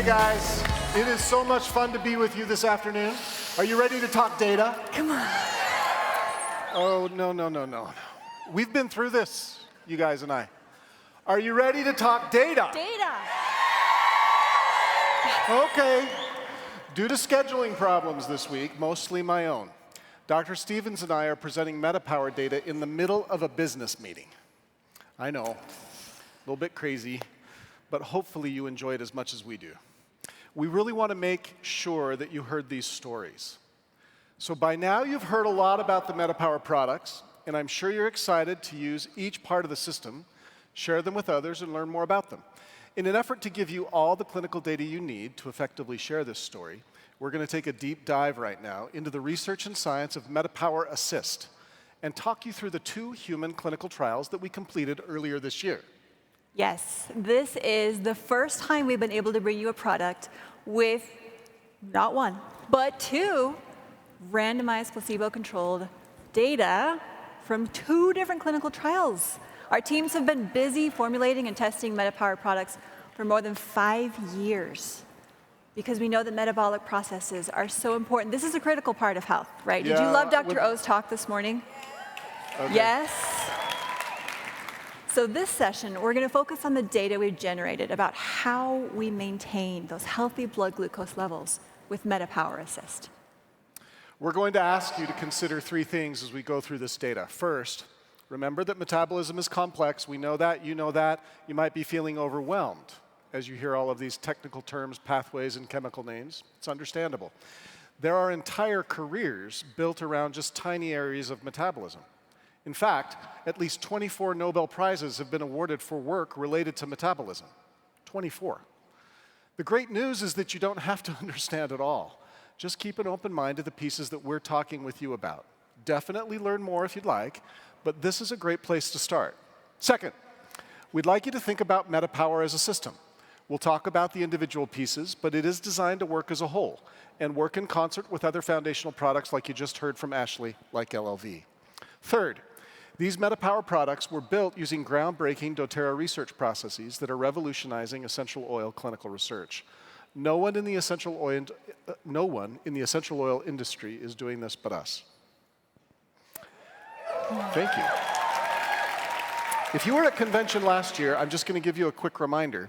Hey guys, it is so much fun to be with you this afternoon. Are you ready to talk data? Come on. Oh, no. We've been through this, you guys and I. Are you ready to talk data? Data. Okay. Due to scheduling problems this week, mostly my own, Dr. Stevens and I are presenting MetaPWR data in the middle of a business meeting. I know, a little bit crazy, but hopefully you enjoy it as much as we do. We really want to make sure that you heard these stories. So by now you've heard a lot about the MetaPWR products, and I'm sure you're excited to use each part of the system, share them with others, and learn more about them. In an effort to give you all the clinical data you need to effectively share this story, we're going to take a deep dive right now into the research and science of MetaPWR Assist and talk you through the 2 human clinical trials that we completed earlier this year. Yes, this is the first time we've been able to bring you a product with not 1, but 2 randomized placebo-controlled data from 2 different clinical trials. Our teams have been busy formulating and testing MetaPWR products for more than 5 years because we know that metabolic processes are so important. This is a critical part of health, right? Yeah, Did you love Dr. O's talk this morning? Okay. Yes? So this session, we're going to focus on the data we've generated about how we maintain those healthy blood glucose levels with MetaPWR Assist. We're going to ask you to consider 3 things as we go through this data. First, remember that metabolism is complex. We know that. You know that. You might be feeling overwhelmed as you hear all of these technical terms, pathways, and chemical names. It's understandable. There are entire careers built around just tiny areas of metabolism. In fact, at least 24 Nobel Prizes have been awarded for work related to metabolism. 24. The great news is that you don't have to understand it all. Just keep an open mind to the pieces that we're talking with you about. Definitely learn more if you'd like, but this is a great place to start. Second, we'd like you to think about MetaPWR as a system. We'll talk about the individual pieces, but it is designed to work as a whole and work in concert with other foundational products like you just heard from Ashley, like LLV. Third, these MetaPWR products were built using groundbreaking doTERRA research processes that are revolutionizing essential oil clinical research. No one in the essential oil industry is doing this but us. Thank you. If you were at convention last year, I'm just going to give you a quick reminder.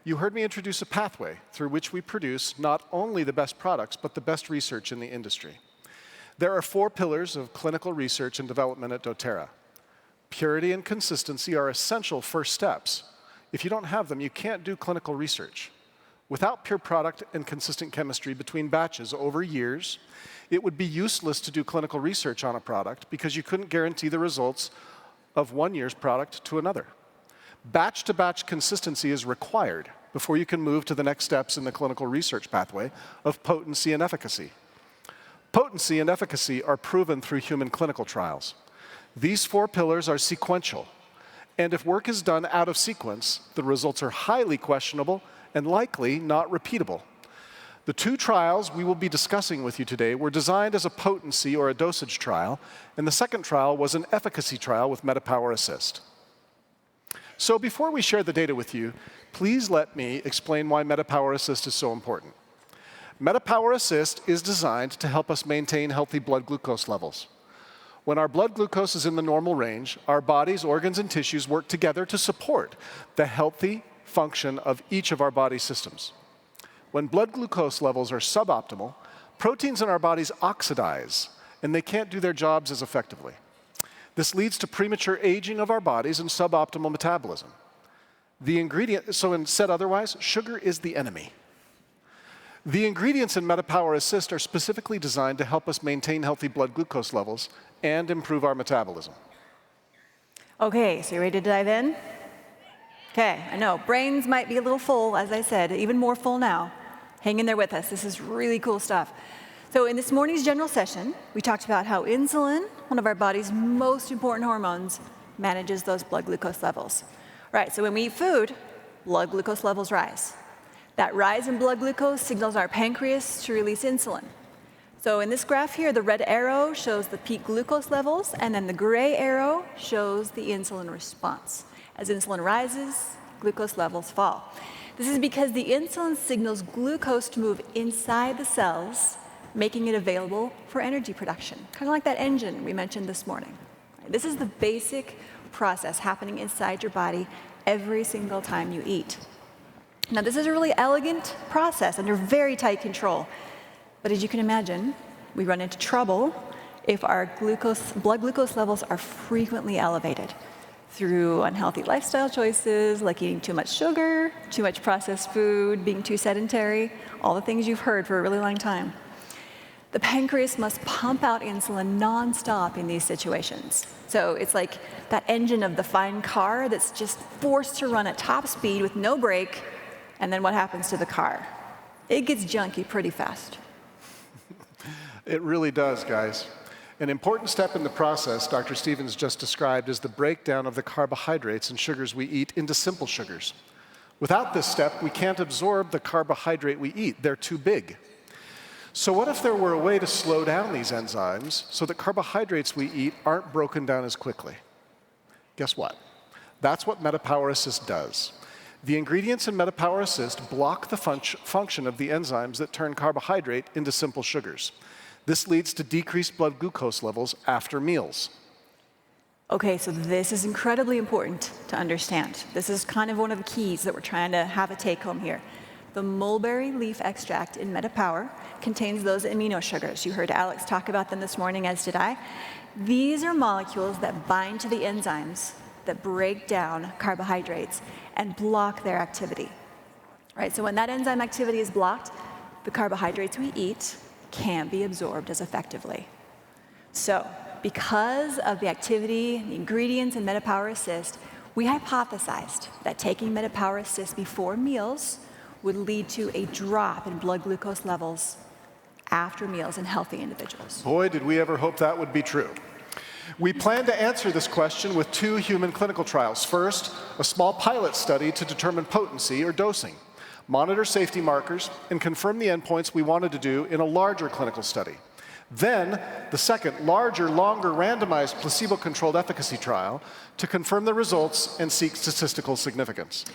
You heard me introduce a pathway through which we produce not only the best products, but the best research in the industry. There are 4 pillars of clinical research and development at doTERRA. Purity and consistency are essential first steps. If you don't have them, you can't do clinical research. Without pure product and consistent chemistry between batches over years, it would be useless to do clinical research on a product because you couldn't guarantee the results of 1 year's product to another. Batch-to-batch consistency is required before you can move to the next steps in the clinical research pathway of potency and efficacy. Potency and efficacy are proven through human clinical trials. These 4 pillars are sequential, and if work is done out of sequence, the results are highly questionable and likely not repeatable. The 2 trials we will be discussing with you today were designed as a potency or a dosage trial, and the second trial was an efficacy trial with MetaPWR Assist. So before we share the data with you, please let me explain why MetaPWR Assist is so important. MetaPWR Assist is designed to help us maintain healthy blood glucose levels. When our blood glucose is in the normal range, our bodies, organs, and tissues work together to support the healthy function of each of our body systems. When blood glucose levels are suboptimal, proteins in our bodies oxidize, and they can't do their jobs as effectively. This leads to premature aging of our bodies and suboptimal metabolism. So said otherwise, sugar is the enemy. The ingredients in MetaPWR Assist are specifically designed to help us maintain healthy blood glucose levels and improve our metabolism. Okay, so you ready to dive in? Okay, I know, brains might be a little full, as I said, even more full now. Hang in there with us, this is really cool stuff. So in this morning's general session, we talked about how insulin, one of our body's most important hormones, manages those blood glucose levels. Right, so when we eat food, blood glucose levels rise. That rise in blood glucose signals our pancreas to release insulin. So in this graph here, the red arrow shows the peak glucose levels, and then the gray arrow shows the insulin response. As insulin rises, glucose levels fall. This is because the insulin signals glucose to move inside the cells, making it available for energy production, kind of like that engine we mentioned this morning. This is the basic process happening inside your body every single time you eat. Now, this is a really elegant process under very tight control. But as you can imagine, we run into trouble if our blood glucose levels are frequently elevated through unhealthy lifestyle choices like eating too much sugar, too much processed food, being too sedentary, all the things you've heard for a really long time. The pancreas must pump out insulin nonstop in these situations. So it's like that engine of the fine car that's just forced to run at top speed with no brake, and then what happens to the car? It gets junky pretty fast. It really does, guys. An important step in the process Dr. Stevens just described is the breakdown of the carbohydrates and sugars we eat into simple sugars. Without this step, we can't absorb the carbohydrate we eat. They're too big. So what if there were a way to slow down these enzymes so that carbohydrates we eat aren't broken down as quickly? Guess what? That's what MetaPWR Assist does. The ingredients in MetaPWR Assist block the function of the enzymes that turn carbohydrate into simple sugars. This leads to decreased blood glucose levels after meals. Okay, so this is incredibly important to understand. This is kind of one of the keys that we're trying to have a take home here. The mulberry leaf extract in MetaPWR contains those amino sugars. You heard Alex talk about them this morning, as did I. These are molecules that bind to the enzymes that break down carbohydrates and block their activity. Right, so when that enzyme activity is blocked, the carbohydrates we eat can't be absorbed as effectively. So, because of the activity, the ingredients in MetaPWR Assist, we hypothesized that taking MetaPWR Assist before meals would lead to a drop in blood glucose levels after meals in healthy individuals. Boy, did we ever hope that would be true. We plan to answer this question with 2 human clinical trials. First, a small pilot study to determine potency or dosing, monitor safety markers, and confirm the endpoints we wanted to do in a larger clinical study. Then, the second, larger, longer, randomized, placebo-controlled efficacy trial to confirm the results and seek statistical significance.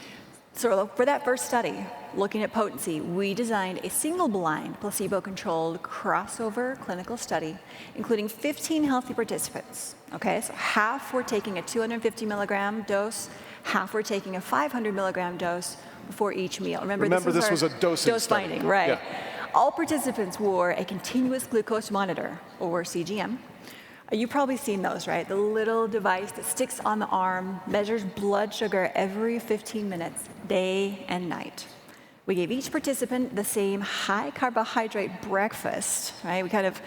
So for that first study, looking at potency, we designed a single-blind, placebo-controlled crossover clinical study, including 15 healthy participants. Okay, so half were taking a 250 milligram dose, half were taking a 500 milligram dose before each meal. Remember this was a dosing dose study. finding, right? Yeah. All participants wore a continuous glucose monitor, or CGM. You've probably seen those, right? The little device that sticks on the arm, measures blood sugar every 15 minutes, day and night. We gave each participant the same high carbohydrate breakfast, right? We kind of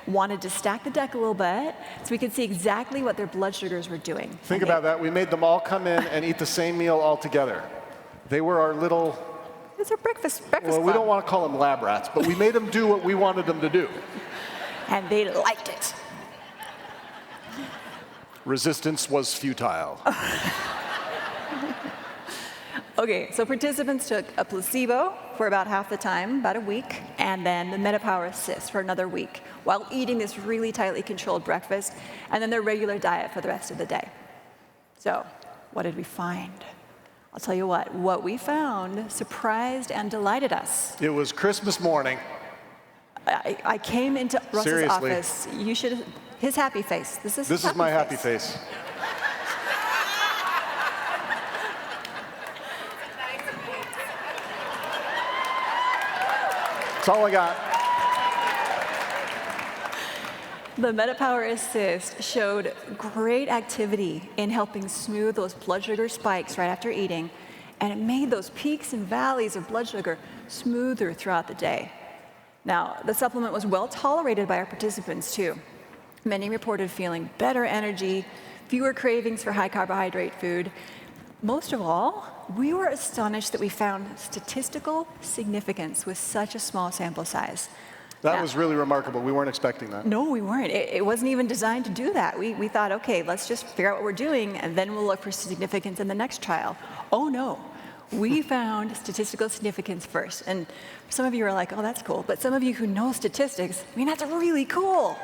wanted to stack the deck a little bit so we could see exactly what their blood sugars were doing. Think about that. We made them all come in and eat the same meal all together. They were our little... It's our breakfast Well, club. we don't want to call them lab rats, but we made them do what we wanted them to do. And they liked it. Resistance was futile. Okay, so participants took a placebo for about half the time, about a week, and then the MetaPWR Assist for another week, while eating this really tightly controlled breakfast, and then their regular diet for the rest of the day. So, what did we find? I'll tell you what we found surprised and delighted us. It was Christmas morning. I came into Russ's Seriously. office. You should, his happy face. This is my happy face. That's all I got. The MetaPWR Assist showed great activity in helping smooth those blood sugar spikes right after eating, and it made those peaks and valleys of blood sugar smoother throughout the day. Now, the supplement was well tolerated by our participants too. Many reported feeling better energy, fewer cravings for high carbohydrate food. Most of all, we were astonished that we found statistical significance with such a small sample size. That was really remarkable. We weren't expecting that. No, we weren't. It wasn't even designed to do that. We thought, okay, let's just figure out what we're doing, and then we'll look for significance in the next trial. Oh, no. We found statistical significance first. And some of you are like, oh, that's cool. But some of you who know statistics, I mean, that's really cool.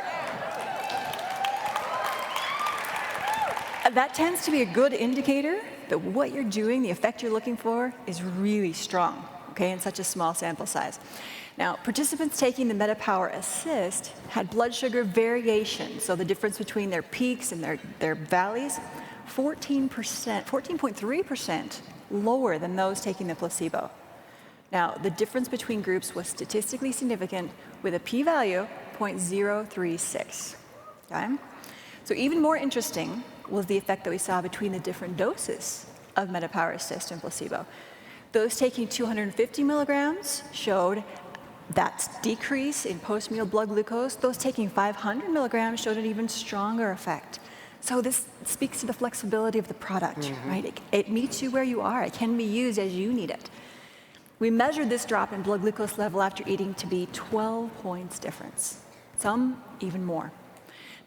That tends to be a good indicator that what you're doing, the effect you're looking for, is really strong, okay, in such a small sample size. Now, participants taking the MetaPWR Assist had blood sugar variation, so the difference between their peaks and their valleys, 14.3% lower than those taking the placebo. Now, the difference between groups was statistically significant with a p-value 0.036. Okay? So even more interesting was the effect that we saw between the different doses of MetaPWR Assist and placebo. Those taking 250 milligrams showed that decrease in post-meal blood glucose. Those taking 500 milligrams showed an even stronger effect. So this speaks to the flexibility of the product, right? It meets you where you are. It can be used as you need it. We measured this drop in blood glucose level after eating to be 12 points difference, some even more.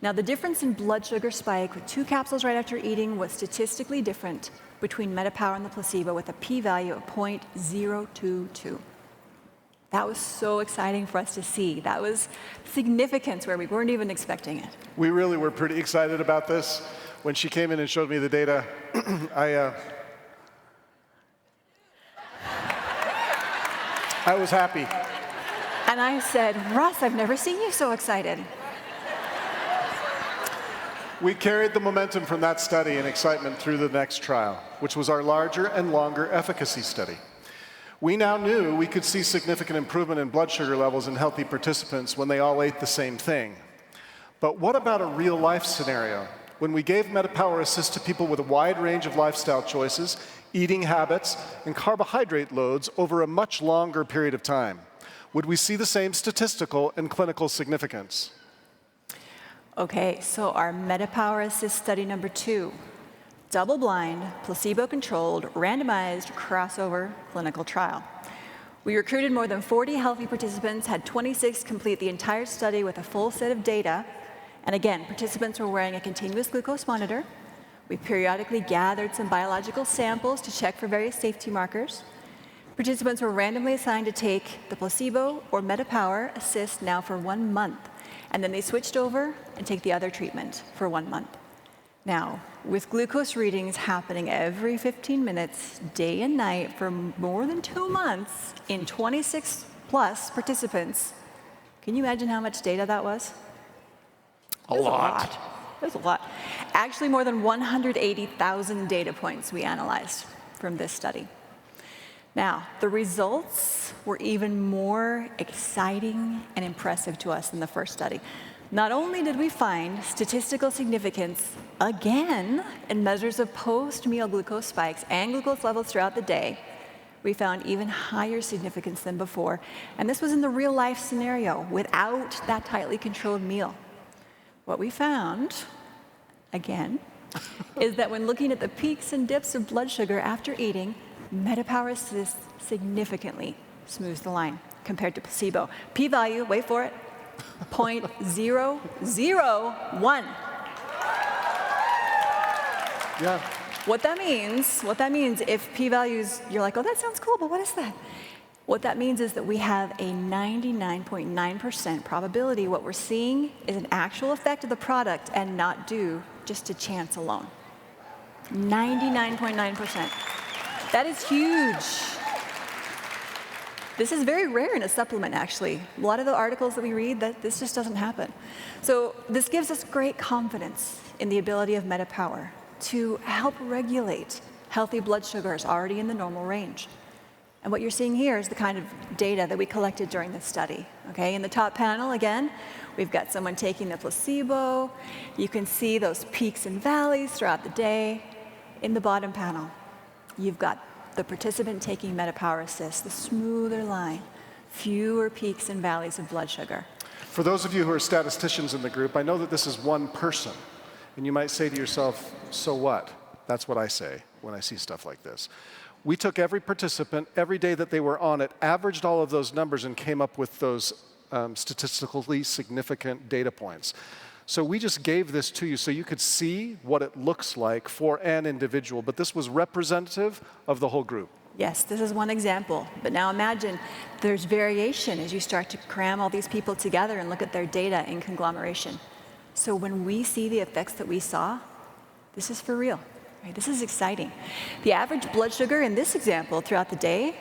Now, the difference in blood sugar spike with 2 capsules right after eating was statistically different between MetaPWR and the placebo with a p-value of 0.022. That was so exciting for us to see. That was significance where we weren't even expecting it. We really were pretty excited about this. When she came in and showed me the data, I was happy. And I said, Russ, I've never seen you so excited. We carried the momentum from that study and excitement through the next trial, which was our larger and longer efficacy study. We now knew we could see significant improvement in blood sugar levels in healthy participants when they all ate the same thing. But what about a real-life scenario? When we gave MetaPWR Assist to people with a wide range of lifestyle choices, eating habits, and carbohydrate loads over a much longer period of time, would we see the same statistical and clinical significance? Okay, so our MetaPWR Assist study number 2, double-blind, placebo-controlled, randomized, crossover clinical trial. We recruited more than 40 healthy participants, had 26 complete the entire study with a full set of data. And again, participants were wearing a continuous glucose monitor. We periodically gathered some biological samples to check for various safety markers. Participants were randomly assigned to take the placebo or MetaPWR Assist now for 1 month. And then they switched over and take the other treatment for 1 month. Now, with glucose readings happening every 15 minutes, day and night, for more than 2 months in 26 plus participants, can you imagine how much data that was? A lot. It was a lot. Actually, more than 180,000 data points we analyzed from this study. Now, the results were even more exciting and impressive to us than the first study. Not only did we find statistical significance again in measures of post-meal glucose spikes and glucose levels throughout the day, we found even higher significance than before. And this was in the real-life scenario without that tightly controlled meal. What we found, again, is that when looking at the peaks and dips of blood sugar after eating, MetaPWR Assist significantly smooths the line compared to placebo. P-value, wait for it, 0.001. Yeah. What that means, if p-values, you're like, oh, that sounds cool, but what is that? What that means is that we have a 99.9% probability what we're seeing is an actual effect of the product and not due just to chance alone. 99.9%. That is huge. This is very rare in a supplement, actually. A lot of the articles that we read, this just doesn't happen. So this gives us great confidence in the ability of MetaPWR to help regulate healthy blood sugars already in the normal range. And what you're seeing here is the kind of data that we collected during this study. Okay, in the top panel, again, we've got someone taking the placebo. You can see those peaks and valleys throughout the day. In the bottom panel, you've got the participant taking MetaPWR Assist, the smoother line, fewer peaks and valleys of blood sugar. For those of you who are statisticians in the group, I know that this is one person. And you might say to yourself, so what? That's what I say when I see stuff like this. We took every participant, every day that they were on it, averaged all of those numbers, and came up with those statistically significant data points. So we just gave this to you so you could see what it looks like for an individual, but this was representative of the whole group. Yes, this is one example. But now imagine there's variation as you start to cram all these people together and look at their data in conglomeration. So when we see the effects that we saw, this is for real. Right, this is exciting. The average blood sugar in this example throughout the day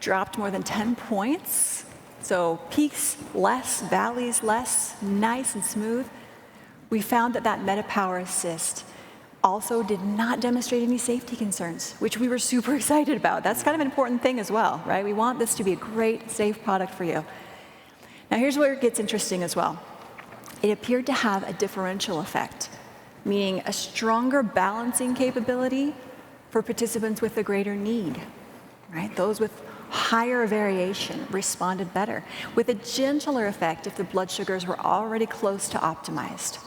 dropped more than 10 points. So peaks less, valleys less, nice and smooth. We found that MetaPWR Assist also did not demonstrate any safety concerns, which we were super excited about. That's kind of an important thing as well, right? We want this to be a great, safe product for you. Now here's where it gets interesting as well. It appeared to have a differential effect, meaning a stronger balancing capability for participants with a greater need, right? Those with higher variation responded better, with a gentler effect if the blood sugars were already close to optimized.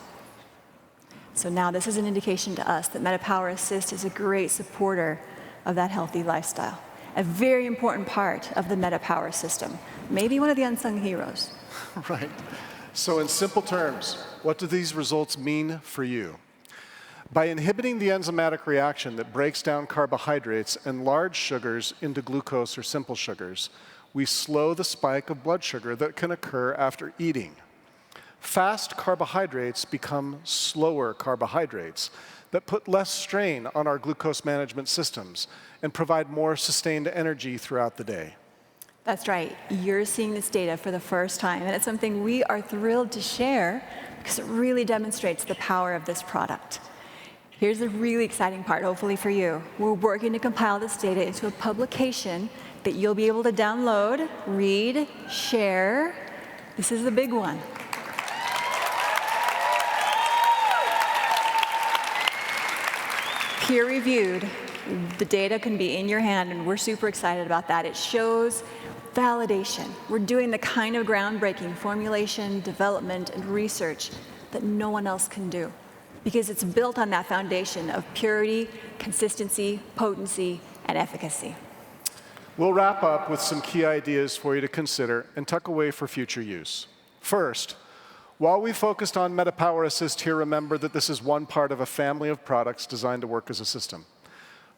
So now this is an indication to us that MetaPWR Assist is a great supporter of that healthy lifestyle, a very important part of the MetaPWR system, maybe one of the unsung heroes. Right. So in simple terms, what do these results mean for you? By inhibiting the enzymatic reaction that breaks down carbohydrates and large sugars into glucose or simple sugars, we slow the spike of blood sugar that can occur after eating. Fast carbohydrates become slower carbohydrates that put less strain on our glucose management systems and provide more sustained energy throughout the day. That's right. You're seeing this data for the first time, and it's something we are thrilled to share because it really demonstrates the power of this product. Here's the really exciting part, hopefully for you. We're working to compile this data into a publication that you'll be able to download, read, share. This is the big one. Peer-reviewed, the data can be in your hand, and we're super excited about that. It shows validation. We're doing the kind of groundbreaking formulation, development, and research that no one else can do, because it's built on that foundation of purity, consistency, potency, and efficacy. We'll wrap up with some key ideas for you to consider and tuck away for future use. First, while we focused on MetaPWR Assist here, remember that this is one part of a family of products designed to work as a system.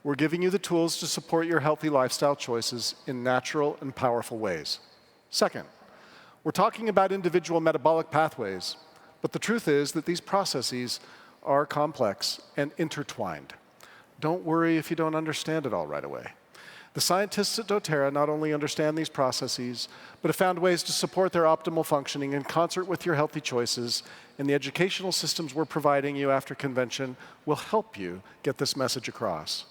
We're giving you the tools to support your healthy lifestyle choices in natural and powerful ways. Second, we're talking about individual metabolic pathways, but the truth is that these processes are complex and intertwined. Don't worry if you don't understand it all right away. The scientists at doTERRA not only understand these processes, but have found ways to support their optimal functioning in concert with your healthy choices, and the educational systems we're providing you after convention will help you get this message across.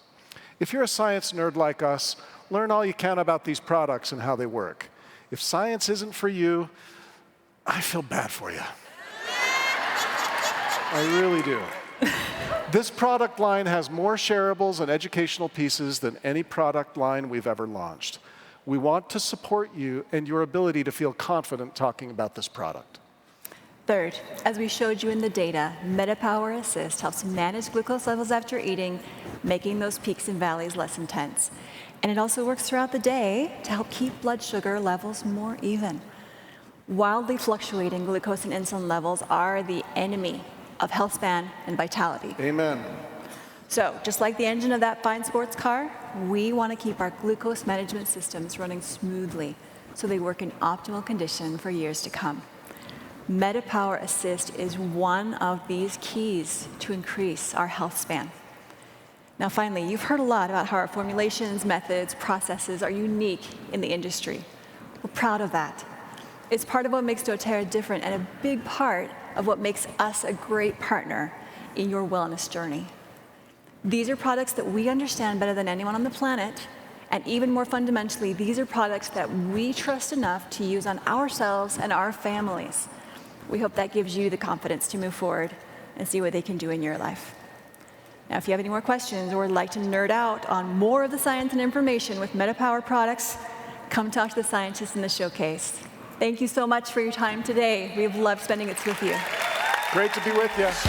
If you're a science nerd like us, learn all you can about these products and how they work. If science isn't for you, I feel bad for you. I really do. This product line has more shareables and educational pieces than any product line we've ever launched. We want to support you and your ability to feel confident talking about this product. Third, as we showed you in the data, MetaPWR Assist helps manage glucose levels after eating, making those peaks and valleys less intense. And it also works throughout the day to help keep blood sugar levels more even. Wildly fluctuating glucose and insulin levels are the enemy of health span and vitality. Amen. So, just like the engine of that fine sports car, we want to keep our glucose management systems running smoothly so they work in optimal condition for years to come. MetaPWR Assist is one of these keys to increase our health span. Now finally, you've heard a lot about how our formulations, methods, processes are unique in the industry. We're proud of that. It's part of what makes doTERRA different and a big part of what makes us a great partner in your wellness journey. These are products that we understand better than anyone on the planet, and even more fundamentally, these are products that we trust enough to use on ourselves and our families. We hope that gives you the confidence to move forward and see what they can do in your life. Now, if you have any more questions or would like to nerd out on more of the science and information with MetaPWR products, come talk to the scientists in the showcase. Thank you so much for your time today. We've loved spending it with you. Great to be with you.